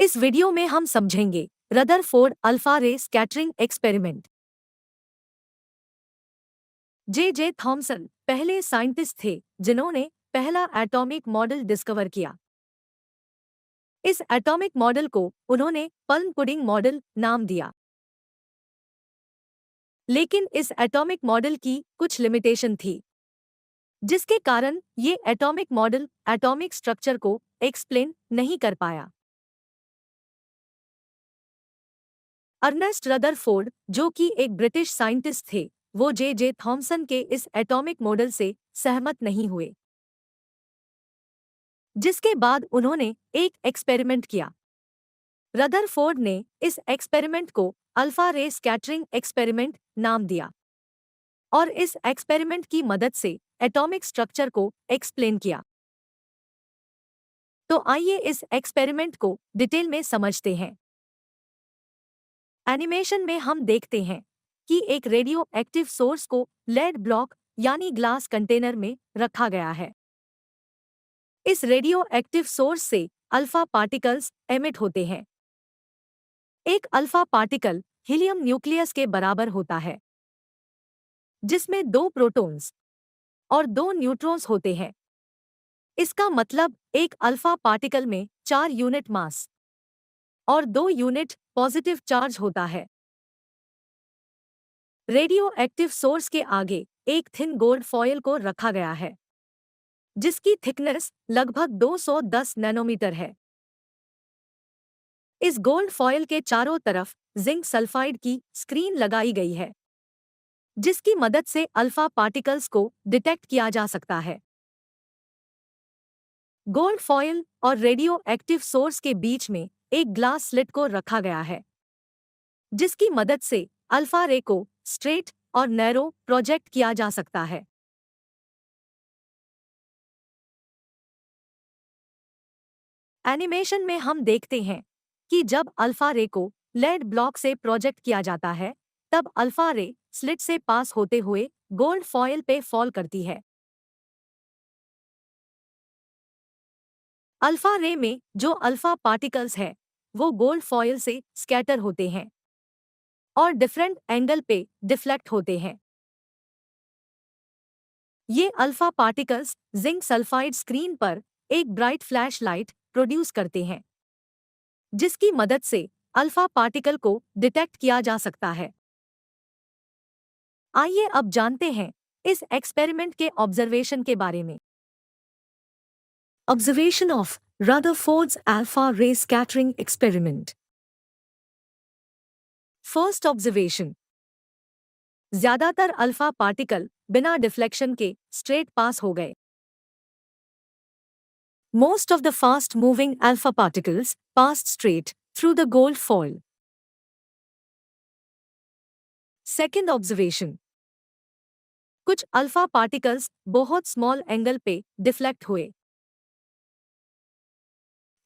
इस वीडियो में हम समझेंगे रदरफोर्ड अल्फा रे स्कैटरिंग एक्सपेरिमेंट। जे थॉमसन पहले साइंटिस्ट थे जिन्होंने पहला एटॉमिक मॉडल डिस्कवर किया। इस एटॉमिक मॉडल को उन्होंने पल्म पुडिंग मॉडल नाम दिया। लेकिन इस एटॉमिक मॉडल की कुछ लिमिटेशन थी, जिसके कारण ये एटॉमिक मॉडल एटॉमिक स्ट्रक्चर को एक्सप्लेन नहीं कर पाया। अर्नेस्ट रदरफोर्ड, जो कि एक ब्रिटिश साइंटिस्ट थे, वो जे थॉमसन के इस एटॉमिक मॉडल से सहमत नहीं हुए, जिसके बाद उन्होंने एक एक्सपेरिमेंट किया। रदरफोर्ड ने इस एक्सपेरिमेंट को अल्फा रे स्कैटरिंग एक्सपेरिमेंट नाम दिया और इस एक्सपेरिमेंट की मदद से एटॉमिक स्ट्रक्चर को एक्सप्लेन किया। तो आइए इस एक्सपेरिमेंट को डिटेल में समझते हैं। एनिमेशन में हम देखते हैं कि एक रेडियो एक्टिव सोर्स को लेड ब्लॉक यानी ग्लास कंटेनर में रखा गया है। इस रेडियो एक्टिव सोर्स से अल्फा पार्टिकल्स एमिट होते हैं। एक अल्फा पार्टिकल हीलियम न्यूक्लियस के बराबर होता है, जिसमें 2 प्रोटॉन्स और 2 न्यूट्रॉन्स होते हैं। इसका मतलब एक अल्फा पार्टिकल में 4 यूनिट मास और 2 यूनिट पॉजिटिव चार्ज होता है। रेडियो एक्टिव सोर्स के आगे एक थिन गोल्ड फॉयल को रखा गया है, जिसकी थिकनेस लगभग 210 नैनोमीटर है। इस गोल्ड फॉयल के चारों तरफ जिंक सल्फाइड की स्क्रीन लगाई गई है, जिसकी मदद से अल्फा पार्टिकल्स को डिटेक्ट किया जा सकता है। गोल्ड फॉयल और रेडियो एक्टिव सोर्स के बीच में एक ग्लास स्लिट को रखा गया है, जिसकी मदद से अल्फा रे को स्ट्रेट और नैरो प्रोजेक्ट किया जा सकता है। एनिमेशन में हम देखते हैं कि जब अल्फा रे को लेड ब्लॉक से प्रोजेक्ट किया जाता है, तब अल्फा रे स्लिट से पास होते हुए गोल्ड फॉयल पे फॉल करती है। अल्फा रे में जो अल्फा पार्टिकल्स है, वो गोल्ड फॉयल से स्कैटर होते हैं और डिफरेंट एंगल पे डिफ्लेक्ट होते हैं। ये alpha particles zinc sulphide screen पर एक ब्राइट फ्लैश लाइट प्रोड्यूस करते हैं, जिसकी मदद से अल्फा पार्टिकल को डिटेक्ट किया जा सकता है। आइए अब जानते हैं इस एक्सपेरिमेंट के ऑब्जर्वेशन के बारे में। ऑब्जर्वेशन ऑफ रदरफोर्ड्स अल्फा रे स्कैटरिंग एक्सपेरिमेंट। फर्स्ट ऑब्जर्वेशन, ज्यादातर अल्फा पार्टिकल बिना डिफ्लेक्शन के स्ट्रेट पास हो गए। Most of the fast-moving alpha particles passed straight through the gold foil. Second observation, कुछ अल्फा पार्टिकल्स बहुत स्मॉल एंगल पे डिफ्लेक्ट हुए।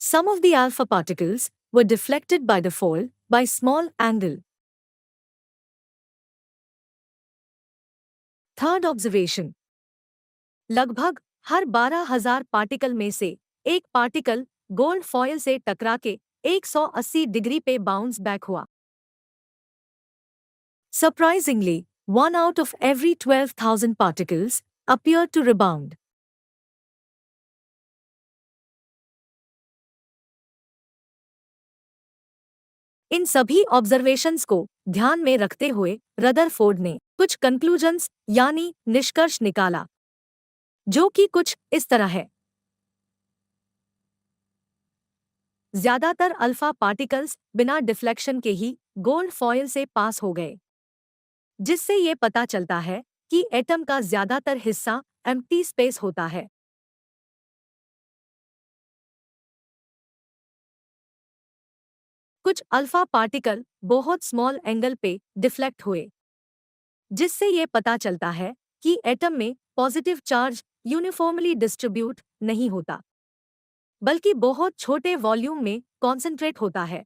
Some of the alpha particles were deflected by the foil by small angle. Third observation, लगभग हर 12,000 particle में से एक particle gold foil से टकरा के 180 डिग्री पे बाउंस बैक हुआ। Surprisingly, 1 out of every 12,000 particles appeared to rebound. इन सभी ऑब्जर्वेशंस को ध्यान में रखते हुए रदरफोर्ड ने कुछ कंक्लूजन्स यानी निष्कर्ष निकाला, जो कि कुछ इस तरह है। ज्यादातर अल्फा पार्टिकल्स बिना डिफ्लेक्शन के ही गोल्ड फॉयल से पास हो गए, जिससे ये पता चलता है कि एटम का ज्यादातर हिस्सा एम्प्टी स्पेस होता है। कुछ अल्फा पार्टिकल बहुत स्मॉल एंगल पे डिफ्लेक्ट हुए, जिससे ये पता चलता है कि एटम में पॉजिटिव चार्ज यूनिफॉर्मली डिस्ट्रीब्यूट नहीं होता, बल्कि बहुत छोटे वॉल्यूम में कॉन्सेंट्रेट होता है।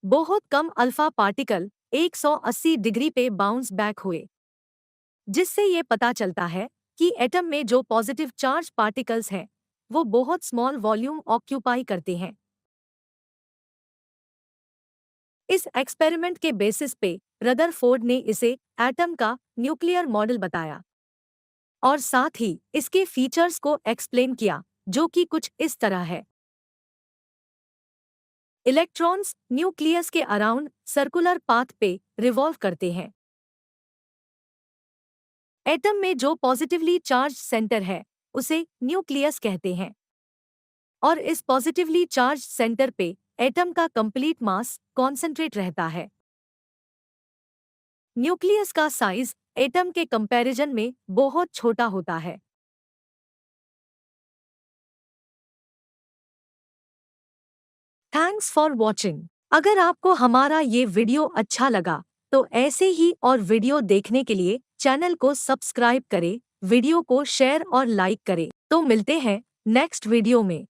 बहुत कम अल्फा पार्टिकल 180 डिग्री पे बाउंस बैक हुए, जिससे ये पता चलता है कि एटम में जो पॉजिटिव चार्ज पार्टिकल्स हैं, वो बहुत स्मॉल वॉल्यूम ऑक्यूपाई करते हैं। इस एक्सपेरिमेंट के बेसिस पे रदरफोर्ड ने इसे एटम का न्यूक्लियर मॉडल बताया और साथ ही इसके फीचर्स को एक्सप्लेन किया, जो कि कुछ इस तरह है। इलेक्ट्रॉन्स न्यूक्लियस के अराउंड सर्कुलर पाथ पे रिवॉल्व करते हैं। एटम में जो पॉजिटिवली चार्ज सेंटर है उसे न्यूक्लियस कहते हैं और इस पॉजिटिवली चार्ज सेंटर पे एटम का कंप्लीट मास कॉन्सेंट्रेट रहता है। न्यूक्लियस का साइज एटम के कंपैरिजन में बहुत छोटा होता है। Thanks for watching. अगर आपको हमारा ये वीडियो अच्छा लगा तो ऐसे ही और वीडियो देखने के लिए चैनल को सब्सक्राइब करें, वीडियो को शेयर और लाइक करें। तो मिलते हैं नेक्स्ट वीडियो में।